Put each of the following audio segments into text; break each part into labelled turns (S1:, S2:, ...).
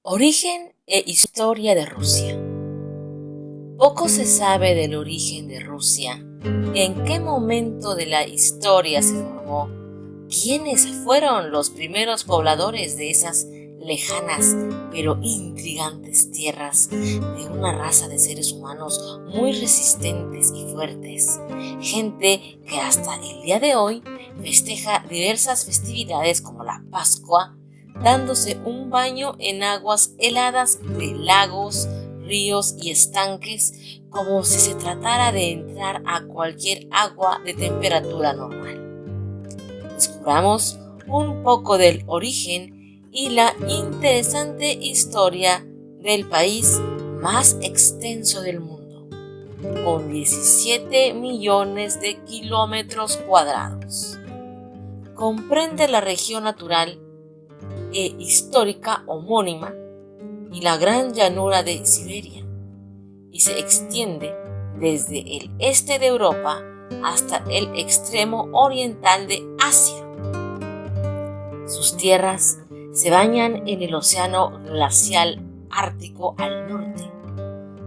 S1: Origen e historia de Rusia. Poco se sabe del origen de Rusia, en qué momento de la historia se formó, quiénes fueron los primeros pobladores de esas lejanas pero intrigantes tierras de una raza de seres humanos muy resistentes y fuertes, gente que hasta el día de hoy festeja diversas festividades como la Pascua, dándose un baño en aguas heladas de lagos, ríos y estanques como si se tratara de entrar a cualquier agua de temperatura normal. Descubramos un poco del origen y la interesante historia del país más extenso del mundo, con 17 millones de kilómetros cuadrados. Comprende la región natural e histórica homónima y la gran llanura de Siberia, y se extiende desde el este de Europa hasta el extremo oriental de Asia. Sus tierras se bañan en el océano glacial ártico al norte,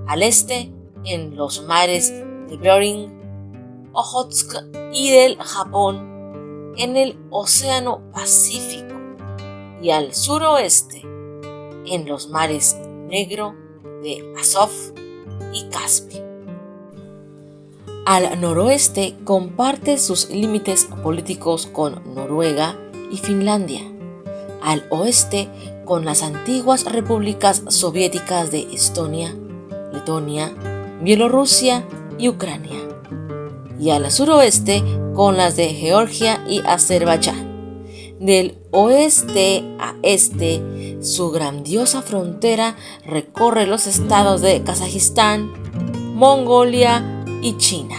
S1: al este en los mares de Bering, Ojotsk y del Japón en el océano Pacífico, y al suroeste en los mares Negro, de Azov y Caspio. Al noroeste comparte sus límites políticos con Noruega y Finlandia, al oeste con las antiguas repúblicas soviéticas de Estonia, Letonia, Bielorrusia y Ucrania, y al suroeste con las de Georgia y Azerbaiyán. Del oeste a este, su grandiosa frontera recorre los estados de Kazajistán, Mongolia y China.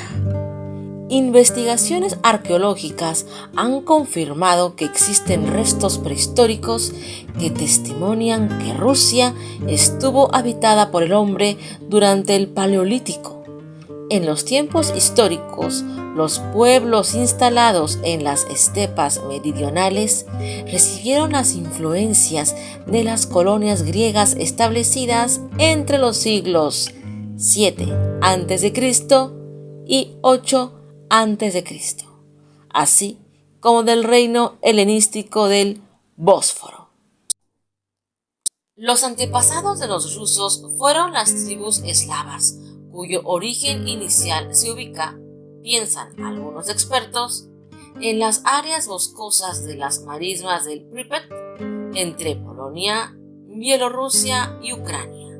S1: Investigaciones arqueológicas han confirmado que existen restos prehistóricos que testimonian que Rusia estuvo habitada por el hombre durante el Paleolítico. En los tiempos históricos, los pueblos instalados en las estepas meridionales recibieron las influencias de las colonias griegas establecidas entre los siglos 7 a.C. y 8 a.C., así como del reino helenístico del Bósforo. Los antepasados de los rusos fueron las tribus eslavas, cuyo origen inicial se ubica, piensan algunos expertos, en las áreas boscosas de las marismas del Pripet, entre Polonia, Bielorrusia y Ucrania.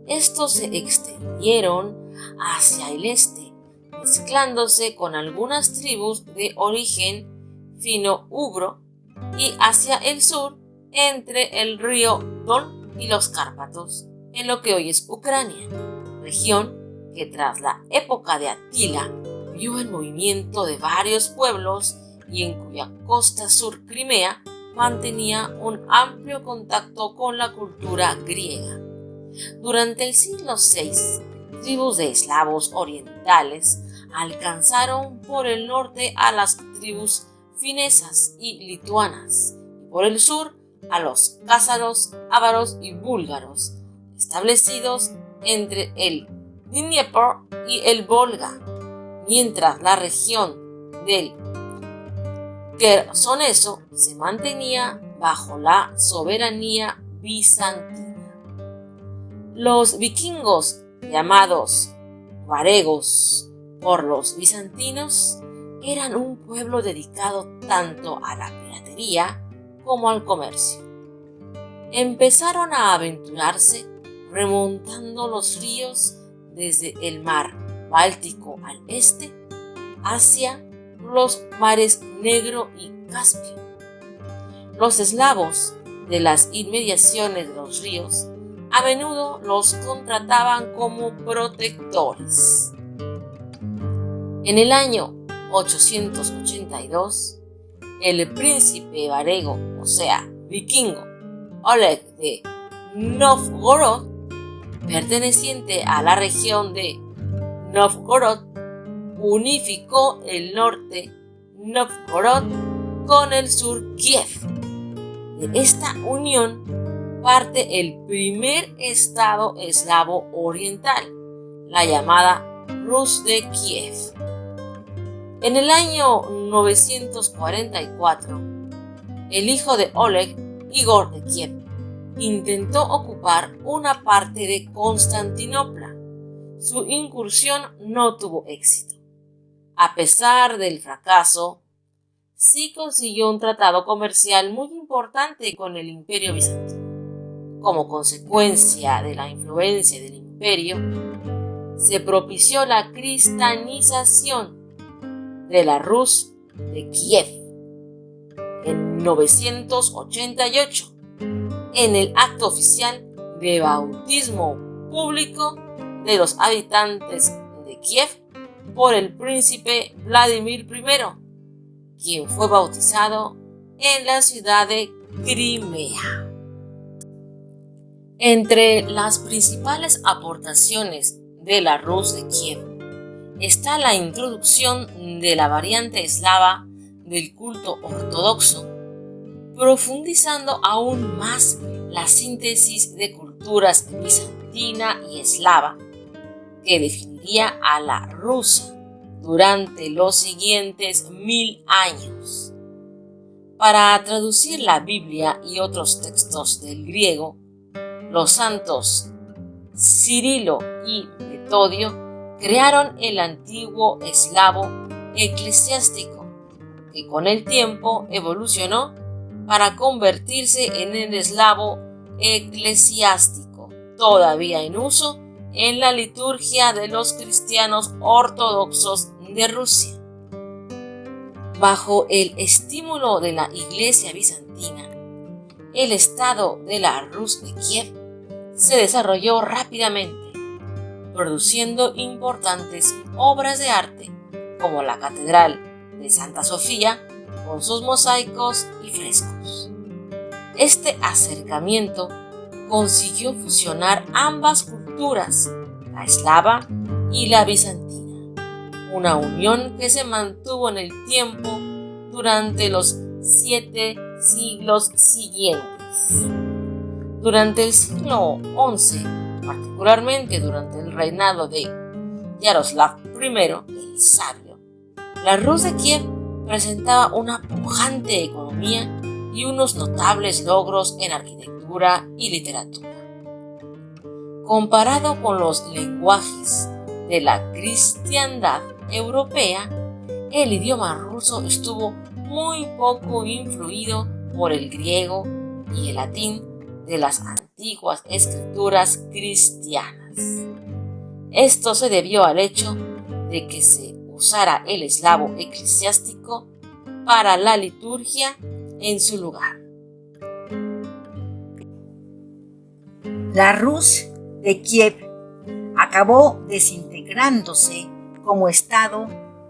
S1: Estos se extendieron hacia el este, mezclándose con algunas tribus de origen fino-ugro, y hacia el sur, entre el río Don y los Cárpatos, en lo que hoy es Ucrania, región que tras la época de Atila vio el movimiento de varios pueblos y en cuya costa sur Crimea mantenía un amplio contacto con la cultura griega. Durante el siglo VI, tribus de eslavos orientales alcanzaron por el norte a las tribus finesas y lituanas, y por el sur a los cázaros, ávaros y búlgaros, establecidos entre el Dnieper y el Volga, mientras la región del Quersoneso se mantenía bajo la soberanía bizantina. Los vikingos, llamados varegos por los bizantinos, eran un pueblo dedicado tanto a la piratería como al comercio. Empezaron a aventurarse remontando los ríos desde el mar Báltico al este hacia los mares Negro y Caspio. Los eslavos de las inmediaciones de los ríos a menudo los contrataban como protectores. En el año 882, el príncipe varego, o sea, vikingo, Oleg de Novgorod, perteneciente a la región de Novgorod, unificó el norte Novgorod con el sur Kiev. De esta unión parte el primer estado eslavo oriental, la llamada Rus de Kiev. En el año 944, el hijo de Oleg, Igor de Kiev, intentó ocupar una parte de Constantinopla. Su incursión no tuvo éxito. A pesar del fracaso, sí consiguió un tratado comercial muy importante con el Imperio Bizantino. Como consecuencia de la influencia del imperio, se propició la cristianización de la Rus de Kiev en 988, en el acto oficial de bautismo público de los habitantes de Kiev por el príncipe Vladimir I, quien fue bautizado en la ciudad de Crimea. Entre las principales aportaciones de la Rus de Kiev está la introducción de la variante eslava del culto ortodoxo, profundizando aún más la síntesis de culturas bizantina y eslava, que definiría a la rusa durante los siguientes 1000 años. Para traducir la Biblia y otros textos del griego, los santos Cirilo y Metodio crearon el antiguo eslavo eclesiástico, que con el tiempo evolucionó para convertirse en el eslavo eclesiástico, todavía en uso en la liturgia de los cristianos ortodoxos de Rusia. Bajo el estímulo de la Iglesia bizantina, el estado de la Rus de Kiev se desarrolló rápidamente, produciendo importantes obras de arte como la Catedral de Santa Sofía con sus mosaicos y frescos. Este acercamiento consiguió fusionar ambas culturas, la eslava y la bizantina, una unión que se mantuvo en el tiempo durante los 7 siglos siguientes. Durante el siglo XI, particularmente durante el reinado de Yaroslav I el Sabio, la Rus de Kiev presentaba una pujante economía y unos notables logros en arquitectura y literatura. Comparado con los lenguajes de la cristiandad europea, el idioma ruso estuvo muy poco influido por el griego y el latín de las antiguas escrituras cristianas. Esto se debió al hecho de que se usara el eslavo eclesiástico para la liturgia en su lugar.
S2: La Rus de Kiev acabó desintegrándose como estado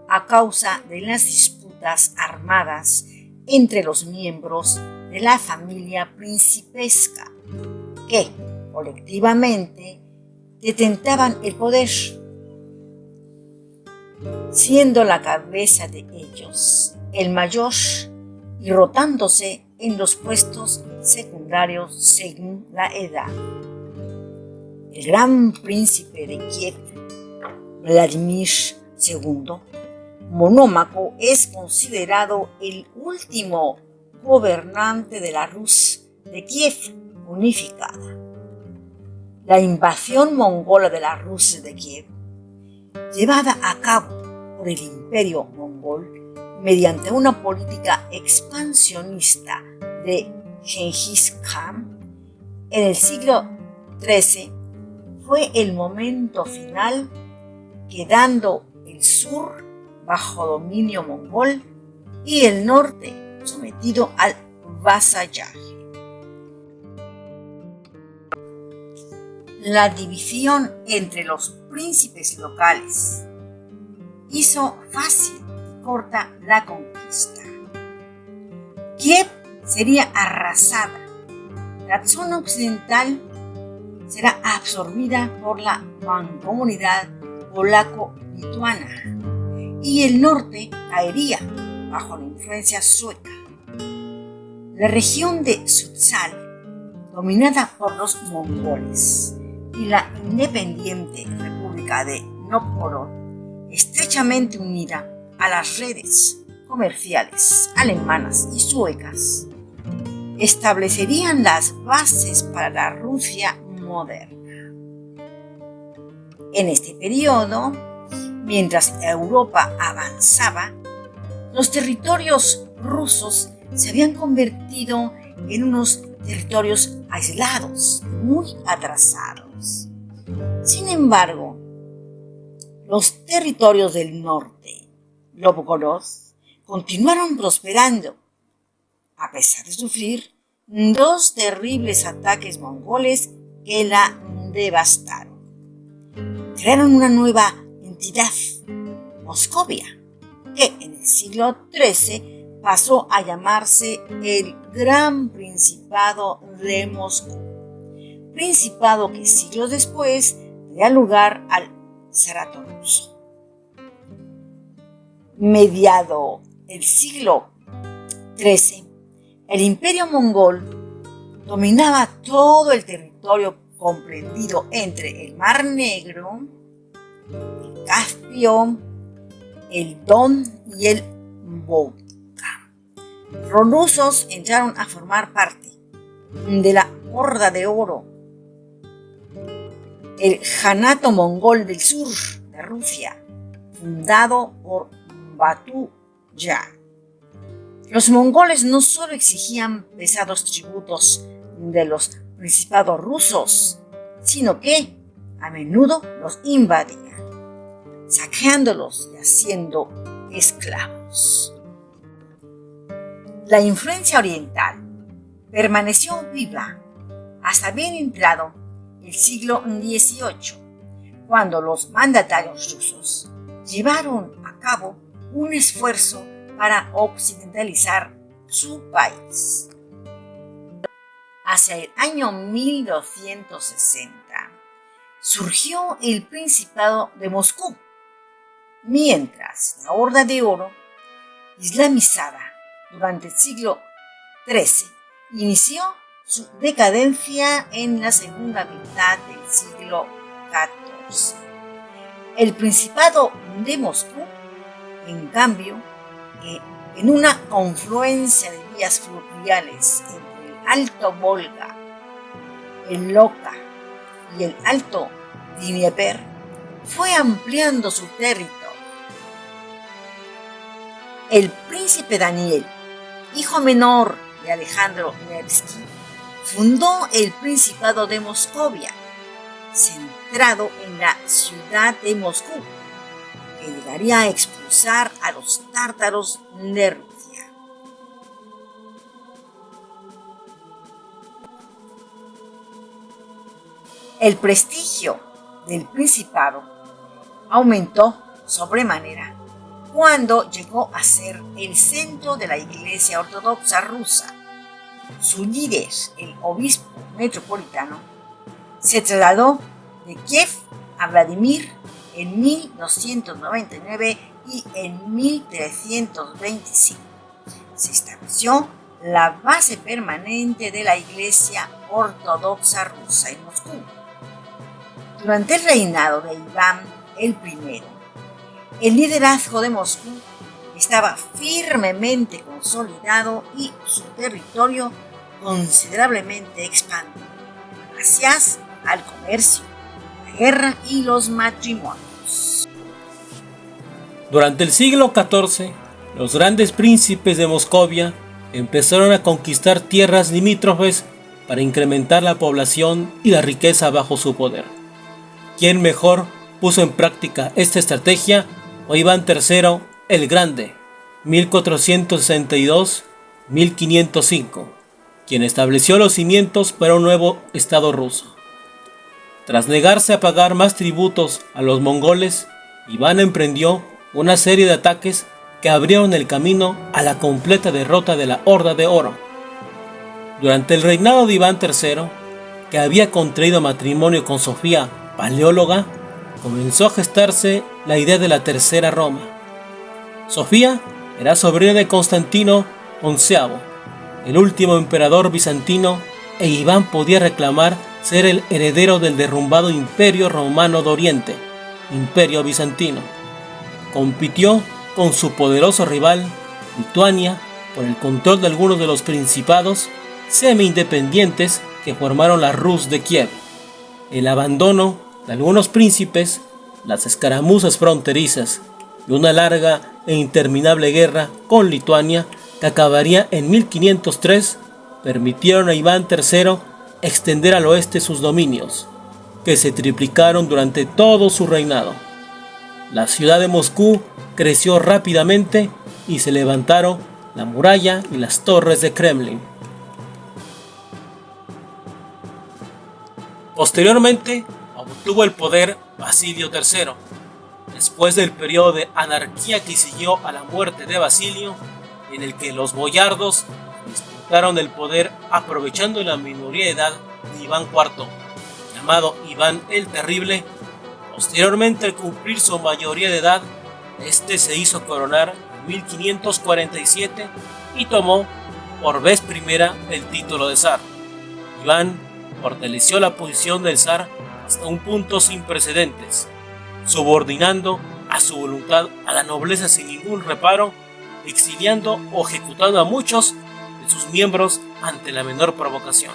S2: a causa de las disputas armadas entre los miembros de la familia principesca, que colectivamente detentaban el poder, siendo la cabeza de ellos el mayor y rotándose en los puestos secundarios según la edad. El gran príncipe de Kiev, Vladimir II, monómaco, es considerado el último gobernante de la Rus de Kiev unificada. La invasión mongola de la Rus de Kiev, llevada a cabo por el Imperio mongol mediante una política expansionista de Genghis Khan en el siglo XIII, fue el momento final, quedando el sur bajo dominio mongol y el norte sometido al vasallaje. La división entre los príncipes locales hizo fácil y corta la conquista. Kiev sería arrasada, la zona occidental será absorbida por la mancomunidad polaco-lituana y el norte caería bajo la influencia sueca. La región de Suzdal dominada por los mongoles, y la independiente República de Novgorod, estrechamente unida a las redes comerciales alemanas y suecas, establecerían las bases para la Rusia moderna. En este periodo, mientras Europa avanzaba, los territorios rusos se habían convertido en unos territorios aislados, muy atrasados. Sin embargo, los territorios del norte, Novgorod, continuaron prosperando, a pesar de sufrir 2 terribles ataques mongoles que la devastaron. Crearon una nueva entidad, Moscovia, que en el siglo XIII pasó a llamarse el Gran Principado de Moscú, principado que siglos después daría lugar al Zarato ruso. Mediado el siglo XIII, el imperio mongol dominaba todo el territorio comprendido entre el Mar Negro, el Caspio, el Don y el Volga. Los rusos entraron a formar parte de la Horda de Oro, el Janato mongol del sur de Rusia, fundado por Batú Yag. Los mongoles no solo exigían pesados tributos de los principados rusos, sino que a menudo los invadían, saqueándolos y haciendo esclavos. La influencia oriental permaneció viva hasta bien entrado el siglo XVIII, cuando los mandatarios rusos llevaron a cabo un esfuerzo para occidentalizar su país. Hacia el año 1260 surgió el Principado de Moscú, mientras la Horda de Oro, islamizada durante el siglo XIII, inició su decadencia en la segunda mitad del siglo XIV. El Principado de Moscú, en cambio, en una confluencia de vías fluviales entre el Alto Volga, el Loka y el Alto Dnieper, fue ampliando su territorio. El príncipe Daniel, hijo menor de Alejandro Nevsky, fundó el Principado de Moscovia, centrado en la ciudad de Moscú, que llegaría a expulsar a los tártaros de Rusia. El prestigio del Principado aumentó sobremanera cuando llegó a ser el centro de la Iglesia Ortodoxa rusa. Su líder, el obispo metropolitano, se trasladó de Kiev a Vladimir en 1299 y en 1325. Se estableció la base permanente de la Iglesia Ortodoxa rusa en Moscú. Durante el reinado de Iván el I, el liderazgo de Moscú estaba firmemente consolidado y su territorio considerablemente expandido, gracias al comercio, la guerra y los matrimonios.
S3: Durante el siglo XIV, los grandes príncipes de Moscovia empezaron a conquistar tierras limítrofes para incrementar la población y la riqueza bajo su poder. ¿Quién mejor puso en práctica esta estrategia? Iván III el Grande, 1462-1505, quien estableció los cimientos para un nuevo estado ruso. Tras negarse a pagar más tributos a los mongoles, Iván emprendió una serie de ataques que abrieron el camino a la completa derrota de la Horda de Oro. Durante el reinado de Iván III, que había contraído matrimonio con Sofía Paleóloga, comenzó a gestarse la idea de la Tercera Roma. Sofía era sobrina de Constantino XI, el último emperador bizantino e Iván podía reclamar ser el heredero del derrumbado Imperio Romano de Oriente, Imperio Bizantino. Compitió con su poderoso rival, Lituania, por el control de algunos de los principados semi-independientes que formaron la Rus de Kiev. El abandono de algunos príncipes, las escaramuzas fronterizas y una larga e interminable guerra con Lituania que acabaría en 1503 permitieron a Iván III extender al oeste sus dominios, que se triplicaron durante todo su reinado. La ciudad de Moscú creció rápidamente y se levantaron la muralla y las torres de Kremlin. Posteriormente obtuvo el poder Basilio III. Después del periodo de anarquía que siguió a la muerte de Basilio, en el que los boyardos disputaron el poder aprovechando la minoría de edad de Iván IV, llamado Iván el Terrible. Posteriormente, al cumplir su mayoría de edad, este se hizo coronar en 1547 y tomó por vez primera el título de zar. Iván fortaleció la posición del zar hasta un punto sin precedentes, subordinando a su voluntad a la nobleza sin ningún reparo, exiliando o ejecutando a muchos de sus miembros ante la menor provocación.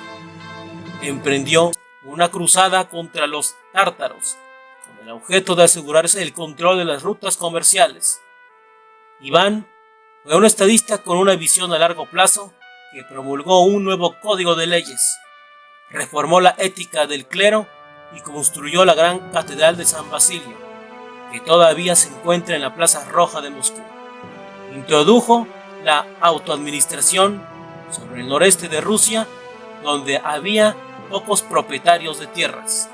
S3: Emprendió una cruzada contra los tártaros, con el objeto de asegurarse el control de las rutas comerciales. Iván fue un estadista con una visión a largo plazo que promulgó un nuevo código de leyes, reformó la ética del clero y construyó la gran catedral de San Basilio, que todavía se encuentra en la Plaza Roja de Moscú. Introdujo la autoadministración sobre el noreste de Rusia, donde había pocos propietarios de tierras.